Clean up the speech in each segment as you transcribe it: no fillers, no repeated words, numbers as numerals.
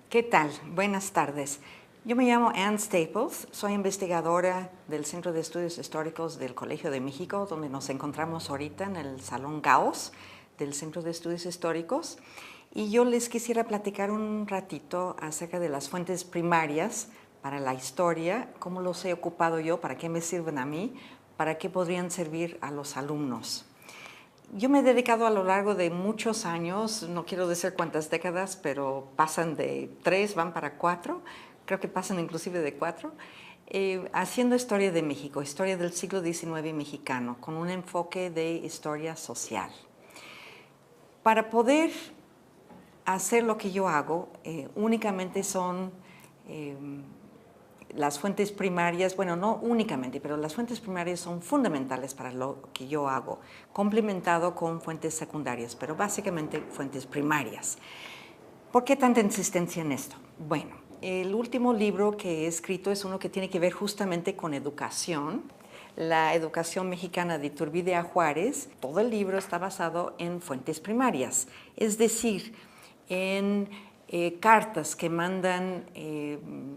¿Qué tal? Buenas tardes. Yo me llamo Ann Staples, soy investigadora del Centro de Estudios Históricos del Colegio de México, donde nos encontramos ahorita en el Salón Gauss del Centro de Estudios Históricos. Y yo les quisiera platicar un ratito acerca de las fuentes primarias para la historia, cómo los he ocupado yo, para qué me sirven a mí, para qué podrían servir a los alumnos. Yo me he dedicado a lo largo de muchos años, no quiero decir cuántas décadas, pero pasan de 3, van para 4, creo que pasan inclusive de 4, haciendo historia de México, historia del siglo XIX mexicano, con un enfoque de historia social. Para poder hacer lo que yo hago, únicamente son las fuentes primarias, bueno, no únicamente, pero las fuentes primarias son fundamentales para lo que yo hago, complementado con fuentes secundarias, pero básicamente fuentes primarias. ¿Por qué tanta insistencia en esto? Bueno, el último libro que he escrito es uno que tiene que ver justamente con educación, la educación mexicana de Iturbide a Juárez. Todo el libro está basado en fuentes primarias, es decir, en cartas que mandan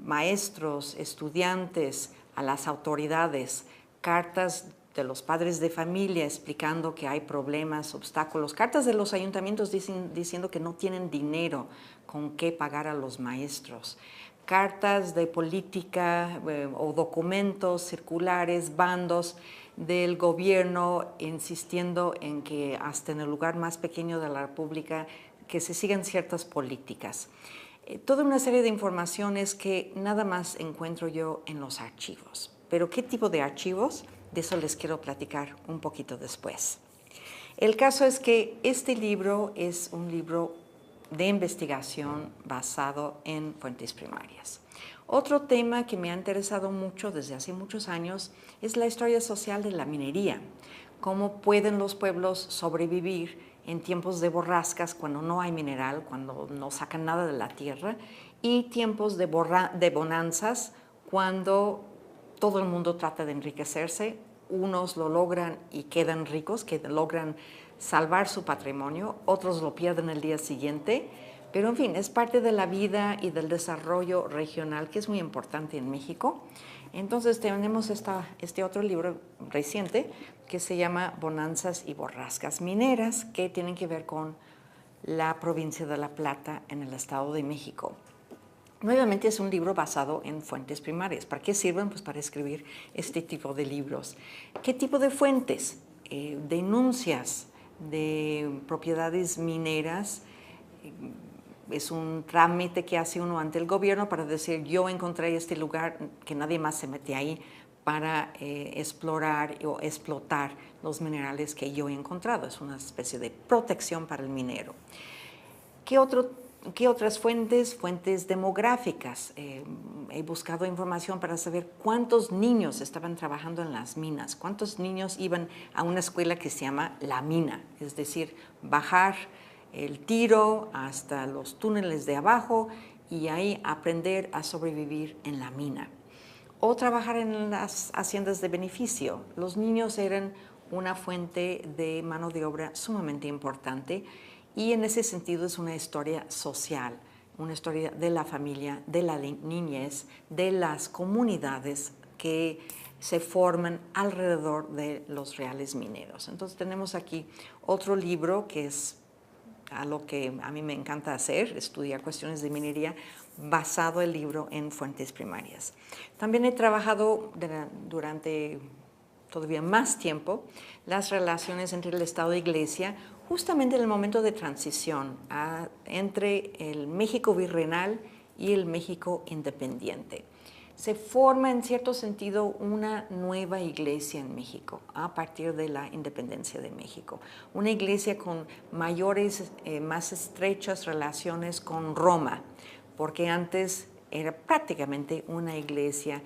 maestros, estudiantes a las autoridades, cartas de los padres de familia explicando que hay problemas, obstáculos, cartas de los ayuntamientos diciendo que no tienen dinero con qué pagar a los maestros, cartas de política o documentos circulares, bandos del gobierno insistiendo en que hasta en el lugar más pequeño de la República que se sigan ciertas políticas. Toda una serie de informaciones que nada más encuentro yo en los archivos. Pero ¿qué tipo de archivos? De eso les quiero platicar un poquito después. El caso es que este libro es un libro de investigación basado en fuentes primarias. Otro tema que me ha interesado mucho desde hace muchos años es la historia social de la minería. Cómo pueden los pueblos sobrevivir en tiempos de borrascas, cuando no hay mineral, cuando no sacan nada de la tierra, y tiempos de bonanzas, cuando todo el mundo trata de enriquecerse, unos lo logran y quedan ricos, que logran salvar su patrimonio, otros lo pierden el día siguiente, pero en fin, es parte de la vida y del desarrollo regional que es muy importante en México. Entonces tenemos este otro libro reciente que se llama Bonanzas y borrascas mineras, que tienen que ver con la provincia de La Plata en el Estado de México. Nuevamente es un libro basado en fuentes primarias. ¿Para qué sirven? Pues para escribir este tipo de libros. ¿Qué tipo de fuentes? Denuncias de propiedades mineras. Es un trámite que hace uno ante el gobierno para decir, yo encontré este lugar, que nadie más se mete ahí para explorar o explotar los minerales que yo he encontrado. Es una especie de protección para el minero. ¿Qué otras fuentes? Fuentes demográficas. He buscado información para saber cuántos niños estaban trabajando en las minas, cuántos niños iban a una escuela que se llama La Mina, es decir, bajar el tiro hasta los túneles de abajo y ahí aprender a sobrevivir en la mina. O trabajar en las haciendas de beneficio. Los niños eran una fuente de mano de obra sumamente importante y en ese sentido es una historia social, una historia de la familia, de la niñez, de las comunidades que se forman alrededor de los reales mineros. Entonces tenemos aquí otro libro que es a lo que a mí me encanta hacer, estudiar cuestiones de minería, basado el libro en fuentes primarias. También he trabajado durante todavía más tiempo las relaciones entre el Estado e Iglesia, justamente en el momento de transición entre el México virreinal y el México independiente. Se forma en cierto sentido una nueva iglesia en México a partir de la independencia de México. Una iglesia con mayores, más estrechas relaciones con Roma, porque antes era prácticamente una iglesia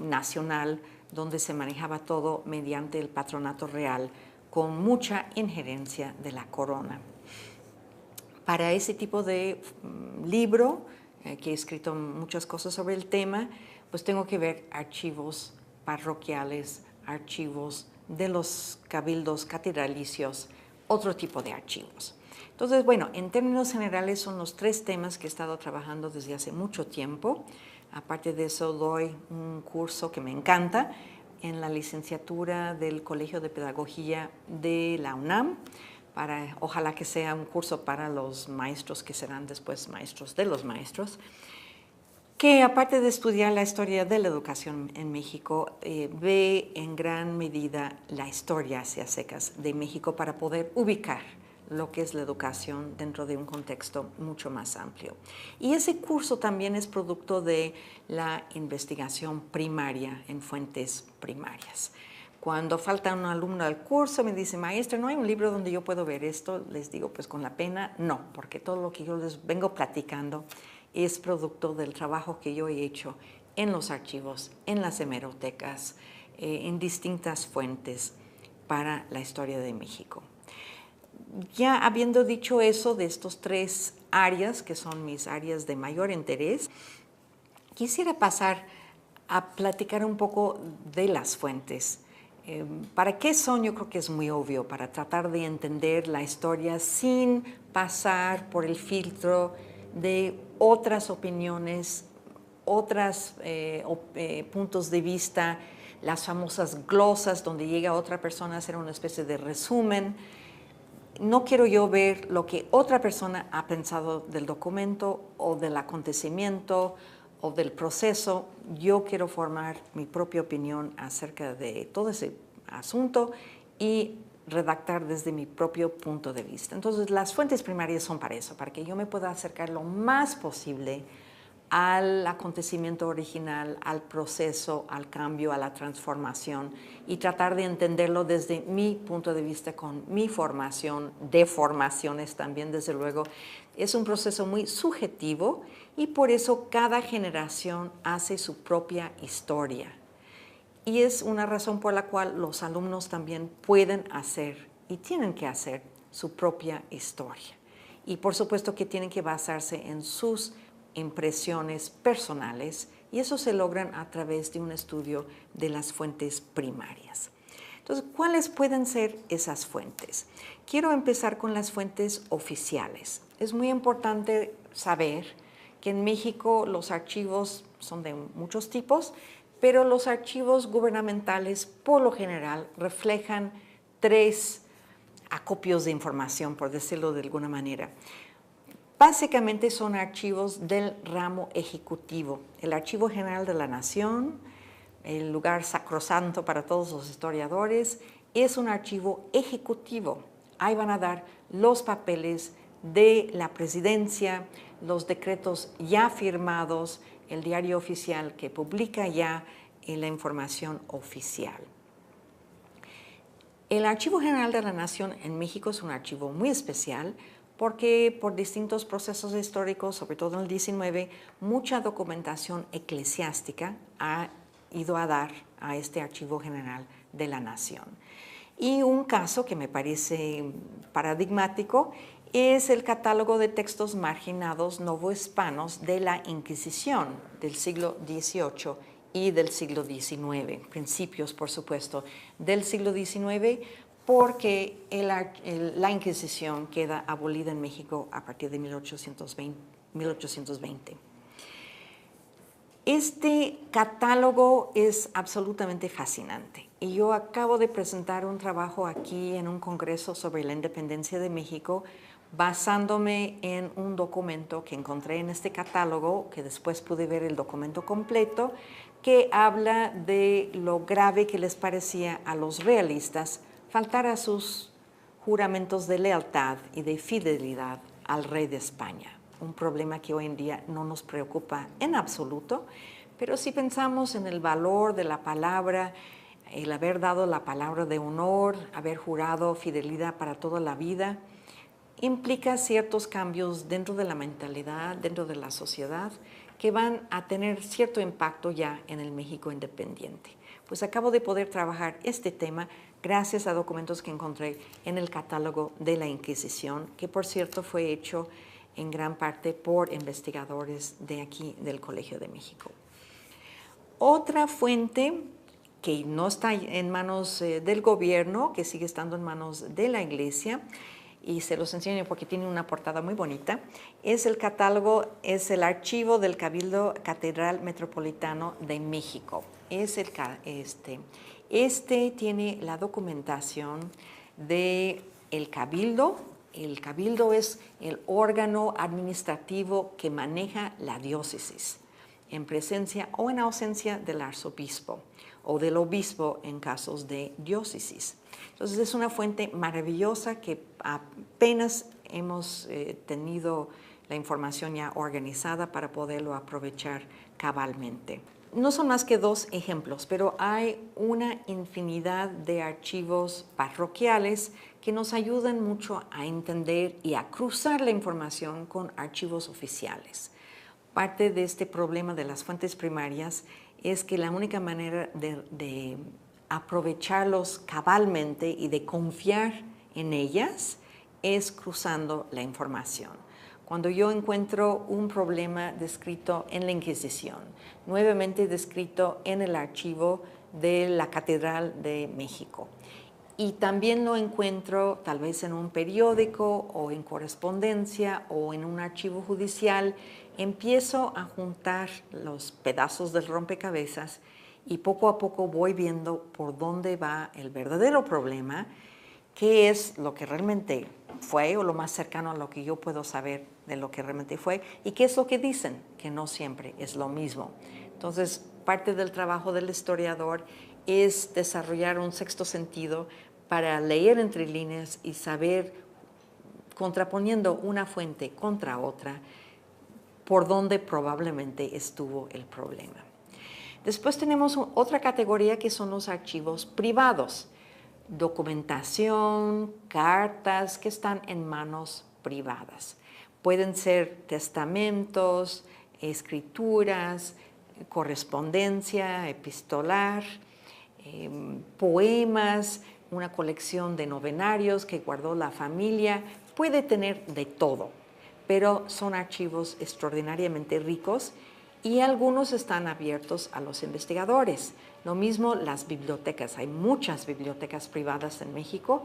nacional donde se manejaba todo mediante el patronato real, con mucha injerencia de la corona. Para ese tipo de libro, que he escrito muchas cosas sobre el tema, pues tengo que ver archivos parroquiales, archivos de los cabildos catedralicios, otro tipo de archivos. Entonces, bueno, en términos generales son los 3 temas que he estado trabajando desde hace mucho tiempo. Aparte de eso, doy un curso que me encanta en la licenciatura del Colegio de Pedagogía de la UNAM, ojalá que sea un curso para los maestros que serán después maestros de los maestros, que aparte de estudiar la historia de la educación en México, ve en gran medida la historia hacia secas de México para poder ubicar lo que es la educación dentro de un contexto mucho más amplio. Y ese curso también es producto de la investigación primaria en fuentes primarias. Cuando falta un alumno al curso, me dice, maestra, ¿no hay un libro donde yo puedo ver esto? Les digo, pues con la pena, no, porque todo lo que yo les vengo platicando es producto del trabajo que yo he hecho en los archivos, en las hemerotecas, en distintas fuentes para la historia de México. Ya habiendo dicho eso de estos 3 áreas, que son mis áreas de mayor interés, quisiera pasar a platicar un poco de las fuentes. ¿Para qué son? Yo creo que es muy obvio, para tratar de entender la historia sin pasar por el filtro de otras opiniones, otros puntos de vista, las famosas glosas donde llega otra persona a hacer una especie de resumen. No quiero yo ver lo que otra persona ha pensado del documento o del acontecimiento o del proceso. Yo quiero formar mi propia opinión acerca de todo ese asunto y redactar desde mi propio punto de vista. Entonces, las fuentes primarias son para eso, para que yo me pueda acercar lo más posible al acontecimiento original, al proceso, al cambio, a la transformación y tratar de entenderlo desde mi punto de vista con mi formación, deformaciones también, desde luego. Es un proceso muy subjetivo y por eso cada generación hace su propia historia. Y es una razón por la cual los alumnos también pueden hacer y tienen que hacer su propia historia. Y por supuesto que tienen que basarse en sus impresiones personales y eso se logran a través de un estudio de las fuentes primarias. Entonces, ¿cuáles pueden ser esas fuentes? Quiero empezar con las fuentes oficiales. Es muy importante saber que en México los archivos son de muchos tipos, pero los archivos gubernamentales por lo general reflejan 3 acopios de información, por decirlo de alguna manera. Básicamente son archivos del ramo ejecutivo, el Archivo General de la Nación, el lugar sacrosanto para todos los historiadores, es un archivo ejecutivo. Ahí van a dar los papeles de la presidencia, los decretos ya firmados, el diario oficial que publica ya la información oficial. El Archivo General de la Nación en México es un archivo muy especial porque por distintos procesos históricos, sobre todo en el 19, mucha documentación eclesiástica ha ido a dar a este Archivo General de la Nación. Y un caso que me parece paradigmático es el catálogo de textos marginados novohispanos de la Inquisición del siglo XVIII y del siglo XIX, principios, por supuesto, del siglo XIX, porque la Inquisición queda abolida en México a partir de 1820. Este catálogo es absolutamente fascinante y yo acabo de presentar un trabajo aquí en un congreso sobre la independencia de México basándome en un documento que encontré en este catálogo, que después pude ver el documento completo, que habla de lo grave que les parecía a los realistas faltar a sus juramentos de lealtad y de fidelidad al rey de España. Un problema que hoy en día no nos preocupa en absoluto, pero si pensamos en el valor de la palabra, el haber dado la palabra de honor, haber jurado fidelidad para toda la vida, implica ciertos cambios dentro de la mentalidad, dentro de la sociedad, que van a tener cierto impacto ya en el México independiente. Pues acabo de poder trabajar este tema gracias a documentos que encontré en el catálogo de la Inquisición, que por cierto fue hecho en gran parte por investigadores de aquí del Colegio de México. Otra fuente que no está en manos del gobierno, que sigue estando en manos de la Iglesia, y se los enseño porque tiene una portada muy bonita, es el catálogo, es el archivo del Cabildo Catedral Metropolitano de México. Este tiene la documentación del Cabildo. El Cabildo es el órgano administrativo que maneja la diócesis, en presencia o en ausencia del arzobispo o del obispo en casos de diócesis. Entonces es una fuente maravillosa que apenas hemos tenido la información ya organizada para poderlo aprovechar cabalmente. No son más que dos ejemplos, pero hay una infinidad de archivos parroquiales que nos ayudan mucho a entender y a cruzar la información con archivos oficiales. Parte de este problema de las fuentes primarias es que la única manera de aprovecharlos cabalmente y de confiar en ellas es cruzando la información. Cuando yo encuentro un problema descrito en la Inquisición, nuevamente descrito en el archivo de la Catedral de México, y también lo encuentro tal vez en un periódico o en correspondencia o en un archivo judicial, empiezo a juntar los pedazos del rompecabezas y poco a poco voy viendo por dónde va el verdadero problema, qué es lo que realmente fue o lo más cercano a lo que yo puedo saber de lo que realmente fue y qué es lo que dicen, que no siempre es lo mismo. Entonces, parte del trabajo del historiador es desarrollar un sexto sentido para leer entre líneas y saber, contraponiendo una fuente contra otra, por dónde probablemente estuvo el problema. Después tenemos otra categoría que son los archivos privados, documentación, cartas que están en manos privadas. Pueden ser testamentos, escrituras, correspondencia epistolar, poemas, una colección de novenarios que guardó la familia. Puede tener de todo, pero son archivos extraordinariamente ricos y algunos están abiertos a los investigadores. Lo mismo las bibliotecas. Hay muchas bibliotecas privadas en México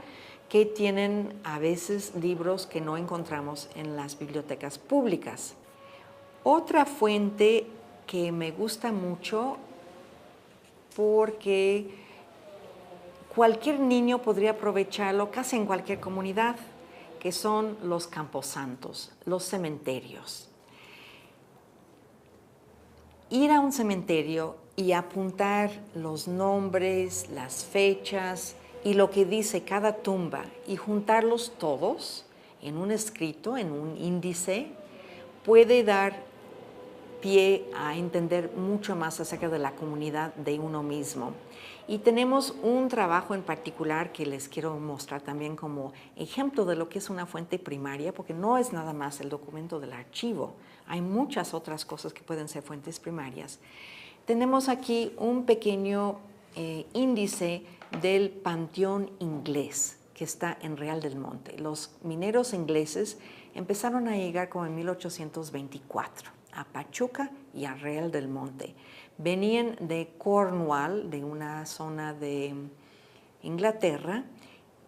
que tienen a veces libros que no encontramos en las bibliotecas públicas. Otra fuente que me gusta mucho porque cualquier niño podría aprovecharlo casi en cualquier comunidad, que son los camposantos, los cementerios. Ir a un cementerio y apuntar los nombres, las fechas y lo que dice cada tumba y juntarlos todos en un escrito, en un índice, puede dar pie a entender mucho más acerca de la comunidad de uno mismo. Y tenemos un trabajo en particular que les quiero mostrar también como ejemplo de lo que es una fuente primaria, porque no es nada más el documento del archivo, hay muchas otras cosas que pueden ser fuentes primarias. Tenemos aquí un pequeño índice del panteón inglés que está en Real del Monte. Los mineros ingleses empezaron a llegar como en 1824 a Pachuca y a Real del Monte. Venían de Cornwall, de una zona de Inglaterra,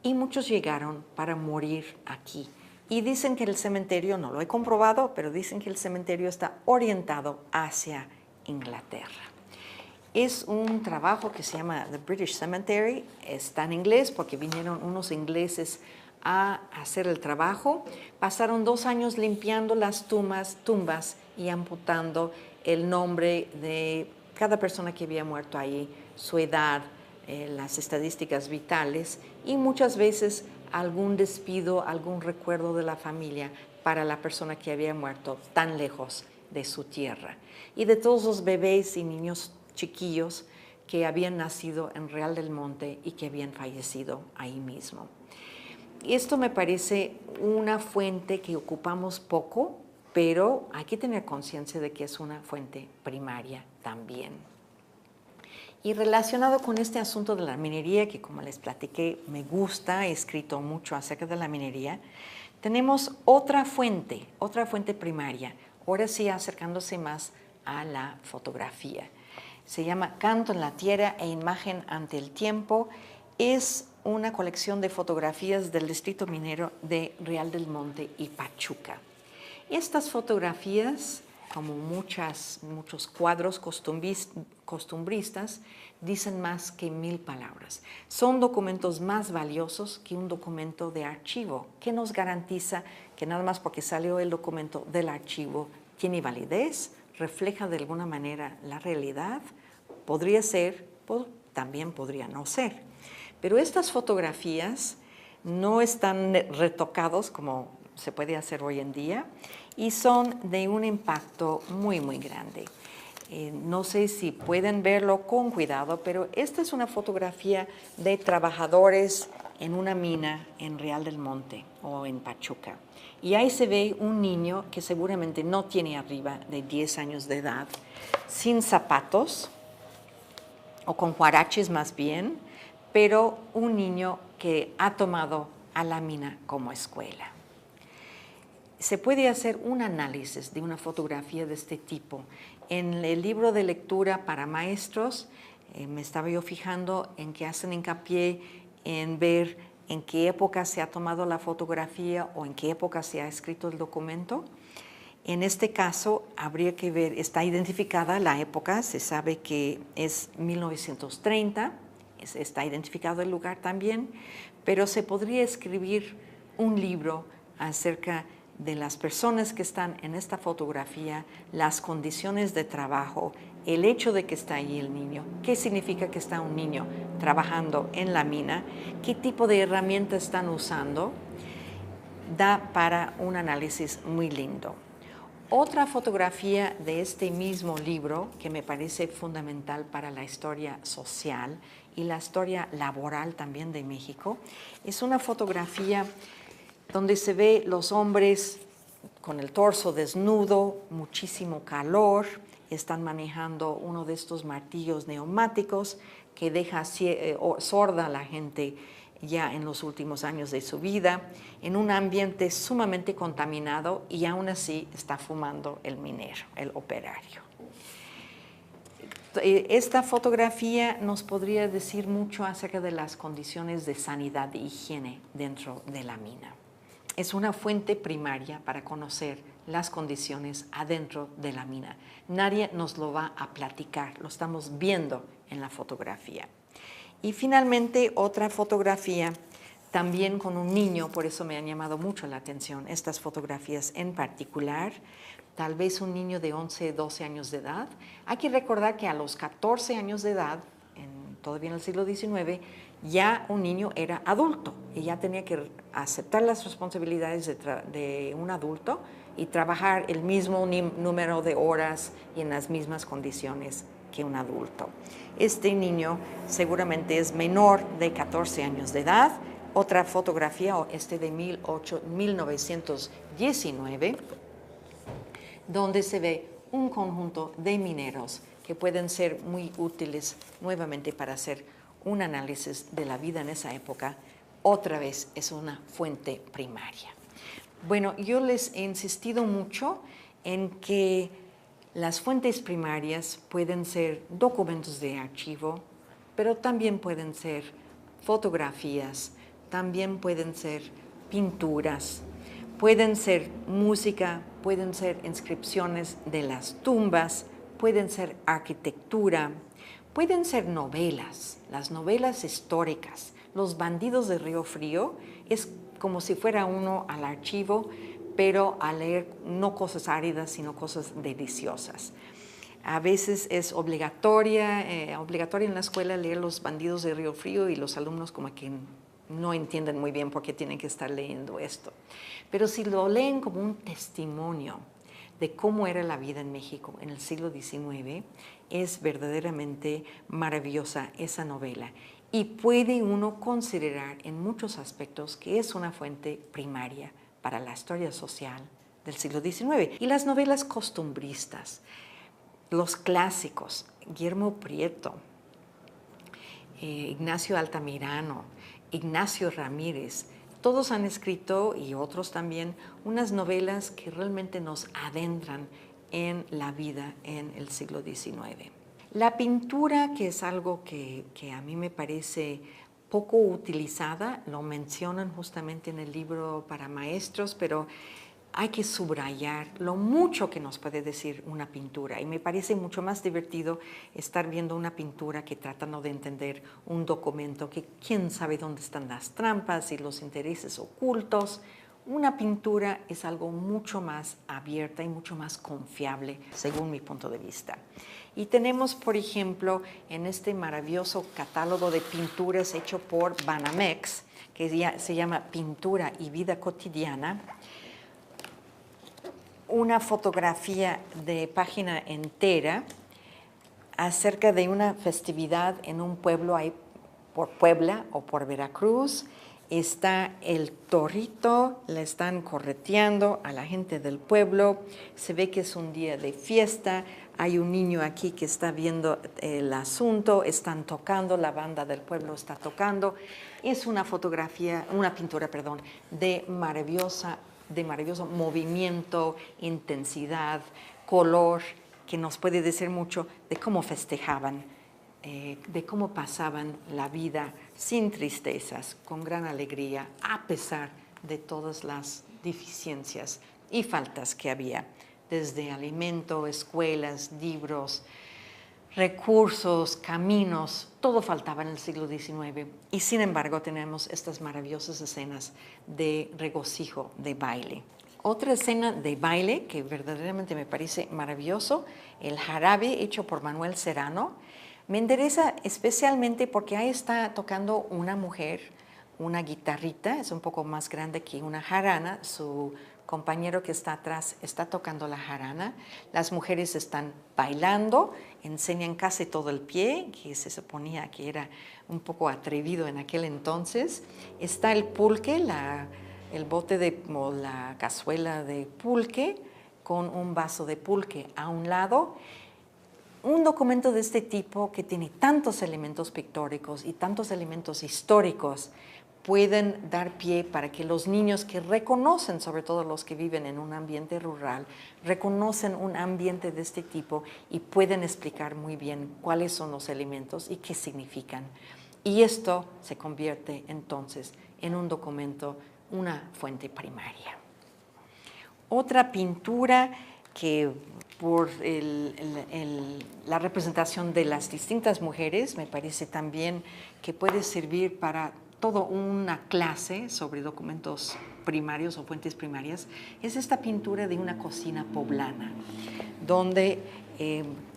y muchos llegaron para morir aquí. Y dicen que el cementerio, no lo he comprobado, pero dicen que el cementerio está orientado hacia Inglaterra. Es un trabajo que se llama The British Cemetery, está en inglés porque vinieron unos ingleses a hacer el trabajo. Pasaron 2 años limpiando las tumbas y amputando el nombre de cada persona que había muerto ahí, su edad, las estadísticas vitales y muchas veces algún despido, algún recuerdo de la familia para la persona que había muerto tan lejos de su tierra. Y de todos los bebés y niños chiquillos que habían nacido en Real del Monte y que habían fallecido ahí mismo. Y esto me parece una fuente que ocupamos poco, pero hay que tener conciencia de que es una fuente primaria también. Y relacionado con este asunto de la minería, que como les platiqué, me gusta, he escrito mucho acerca de la minería, tenemos otra fuente primaria, ahora sí acercándose más a la fotografía. Se llama Canto en la Tierra e Imagen ante el Tiempo. Es una colección de fotografías del distrito minero de Real del Monte y Pachuca. Estas fotografías, como muchos cuadros costumbristas, dicen más que 1000 palabras. Son documentos más valiosos que un documento de archivo, que nos garantiza que nada más porque salió el documento del archivo tiene validez, refleja de alguna manera la realidad, podría ser, también podría no ser. Pero estas fotografías no están retocados como se puede hacer hoy en día y son de un impacto muy, muy grande. No sé si pueden verlo con cuidado, pero esta es una fotografía de trabajadores en una mina en Real del Monte o en Pachuca. Y ahí se ve un niño que seguramente no tiene arriba de 10 años de edad, sin zapatos, o con huaraches más bien, pero un niño que ha tomado a la mina como escuela. Se puede hacer un análisis de una fotografía de este tipo. En el libro de lectura para maestros, me estaba yo fijando en que hacen hincapié en ver en qué época se ha tomado la fotografía o en qué época se ha escrito el documento. En este caso, habría que ver, está identificada la época, se sabe que es 1930, está identificado el lugar también, pero se podría escribir un libro acerca de las personas que están en esta fotografía, las condiciones de trabajo, el hecho de que está ahí el niño, qué significa que está un niño trabajando en la mina, qué tipo de herramientas están usando, da para un análisis muy lindo. Otra fotografía de este mismo libro que me parece fundamental para la historia social y la historia laboral también de México es una fotografía donde se ve los hombres con el torso desnudo, muchísimo calor, están manejando uno de estos martillos neumáticos que deja sorda a la gente ya en los últimos años de su vida, en un ambiente sumamente contaminado y aún así está fumando el minero, el operario. Esta fotografía nos podría decir mucho acerca de las condiciones de sanidad e higiene dentro de la mina. Es una fuente primaria para conocer las condiciones adentro de la mina. Nadie nos lo va a platicar, lo estamos viendo en la fotografía. Y finalmente otra fotografía también con un niño, por eso me han llamado mucho la atención estas fotografías en particular, tal vez un niño de 11, 12 años de edad. Hay que recordar que a los 14 años de edad, todavía en el siglo XIX, ya un niño era adulto y ya tenía que aceptar las responsabilidades de un adulto y trabajar el mismo número de horas y en las mismas condiciones que un adulto. Este niño seguramente es menor de 14 años de edad. Otra fotografía, de 1919, donde se ve un conjunto de mineros que pueden ser muy útiles nuevamente para hacer un análisis de la vida en esa época. Otra vez es una fuente primaria. Bueno, yo les he insistido mucho en que las fuentes primarias pueden ser documentos de archivo, pero también pueden ser fotografías, también pueden ser pinturas, pueden ser música, pueden ser inscripciones de las tumbas, pueden ser arquitectura, pueden ser novelas, las novelas históricas. Los bandidos de Río Frío es como si fuera uno al archivo, pero a leer no cosas áridas, sino cosas deliciosas. A veces es obligatoria en la escuela leer Los bandidos de Río Frío y los alumnos como que no entienden muy bien por qué tienen que estar leyendo esto. Pero si lo leen como un testimonio de cómo era la vida en México en el siglo XIX, es verdaderamente maravillosa esa novela. Y puede uno considerar en muchos aspectos que es una fuente primaria para la historia social del siglo XIX. Y las novelas costumbristas, los clásicos, Guillermo Prieto, Ignacio Altamirano, Ignacio Ramírez, todos han escrito, y otros también, unas novelas que realmente nos adentran en la vida en el siglo XIX. La pintura, que es algo que a mí me parece poco utilizada, lo mencionan justamente en el libro para maestros, pero hay que subrayar lo mucho que nos puede decir una pintura, y me parece mucho más divertido estar viendo una pintura que tratando de entender un documento que quién sabe dónde están las trampas y los intereses ocultos. Una pintura es algo mucho más abierta y mucho más confiable, según mi punto de vista. Y tenemos, por ejemplo, en este maravilloso catálogo de pinturas hecho por Banamex, que se llama Pintura y Vida Cotidiana, una fotografía de página entera acerca de una festividad en un pueblo ahí por Puebla o por Veracruz. Está el torito, le están correteando a la gente del pueblo, se ve que es un día de fiesta, hay un niño aquí que está viendo el asunto, están tocando, la banda del pueblo está tocando. Es una fotografía, una pintura, perdón, de maravilloso movimiento, intensidad, color, que nos puede decir mucho de cómo festejaban, de cómo pasaban la vida sin tristezas, con gran alegría, a pesar de todas las deficiencias y faltas que había, desde alimento, escuelas, libros, recursos, caminos, todo faltaba en el siglo XIX. Y sin embargo tenemos estas maravillosas escenas de regocijo, de baile. Otra escena de baile que verdaderamente me parece maravilloso, el jarabe hecho por Manuel Serrano. Me interesa especialmente porque ahí está tocando una mujer, una guitarrita, es un poco más grande que una jarana, su compañero que está atrás está tocando la jarana, las mujeres están bailando, enseñan casi todo el pie, que se suponía que era un poco atrevido en aquel entonces. Está el pulque, el bote o la cazuela de pulque con un vaso de pulque a un lado. Un documento de este tipo que tiene tantos elementos pictóricos y tantos elementos históricos pueden dar pie para que los niños que reconocen, sobre todo los que viven en un ambiente rural, reconocen un ambiente de este tipo y pueden explicar muy bien cuáles son los elementos y qué significan. Y esto se convierte entonces en un documento, una fuente primaria. Otra pintura que por la representación de las distintas mujeres, me parece también que puede servir para toda una clase sobre documentos primarios o fuentes primarias, es esta pintura de una cocina poblana, donde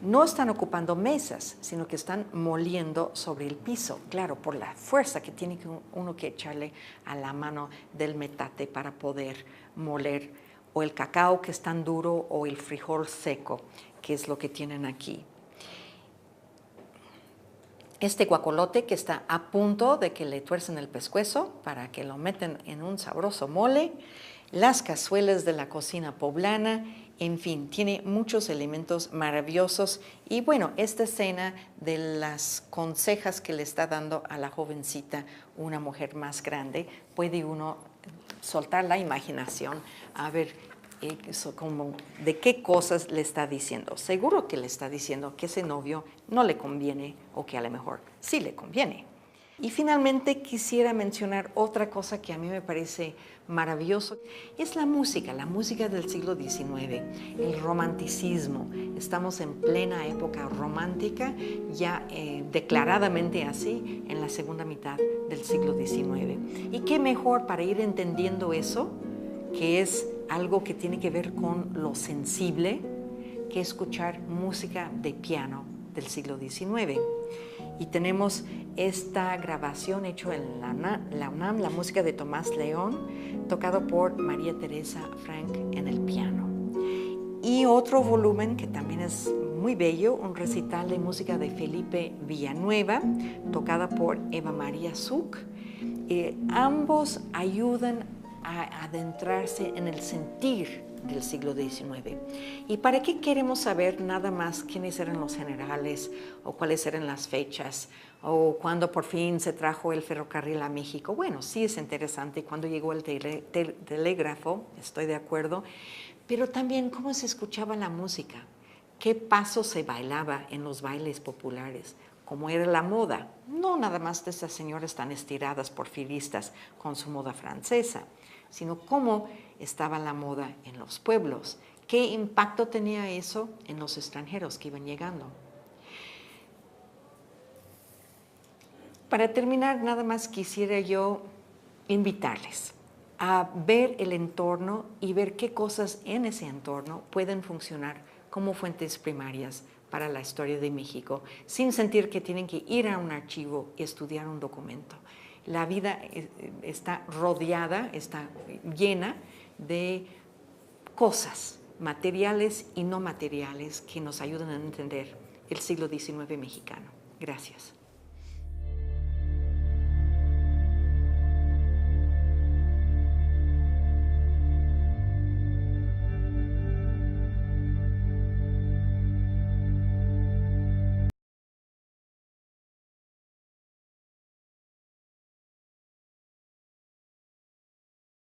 no están ocupando mesas, sino que están moliendo sobre el piso, claro, por la fuerza que tiene uno que echarle a la mano del metate para poder moler o el cacao que es tan duro o el frijol seco, que es lo que tienen aquí. Este guacolote que está a punto de que le tuercen el pescuezo para que lo metan en un sabroso mole, las cazuelas de la cocina poblana, en fin, tiene muchos elementos maravillosos. Y bueno, esta escena de las consejas que le está dando a la jovencita una mujer más grande, puede uno soltar la imaginación a ver como de qué cosas le está diciendo. Seguro que le está diciendo que ese novio no le conviene o que a lo mejor sí le conviene. Y finalmente quisiera mencionar otra cosa que a mí me parece maravilloso, es la música del siglo XIX, el romanticismo. Estamos en plena época romántica, ya declaradamente así, en la segunda mitad del siglo XIX. Y qué mejor para ir entendiendo eso, que es algo que tiene que ver con lo sensible, que escuchar música de piano del siglo XIX. Y tenemos esta grabación hecha en la UNAM, la música de Tomás León, tocado por María Teresa Frank en el piano. Y otro volumen que también es muy bello, un recital de música de Felipe Villanueva, tocada por Eva María Zuc. Ambos ayudan a adentrarse en el sentir del siglo XIX. ¿Y para qué queremos saber nada más quiénes eran los generales o cuáles eran las fechas o cuándo por fin se trajo el ferrocarril a México? Bueno, sí es interesante cuando llegó el telégrafo, estoy de acuerdo, pero también cómo se escuchaba la música, qué paso se bailaba en los bailes populares, cómo era la moda, no nada más de esas señoras tan estiradas porfiristas con su moda francesa, sino cómo estaba la moda en los pueblos, qué impacto tenía eso en los extranjeros que iban llegando. Para terminar, nada más quisiera yo invitarles a ver el entorno y ver qué cosas en ese entorno pueden funcionar como fuentes primarias para la historia de México, sin sentir que tienen que ir a un archivo y estudiar un documento. La vida está rodeada, está llena de cosas materiales y no materiales que nos ayudan a entender el siglo XIX mexicano. Gracias.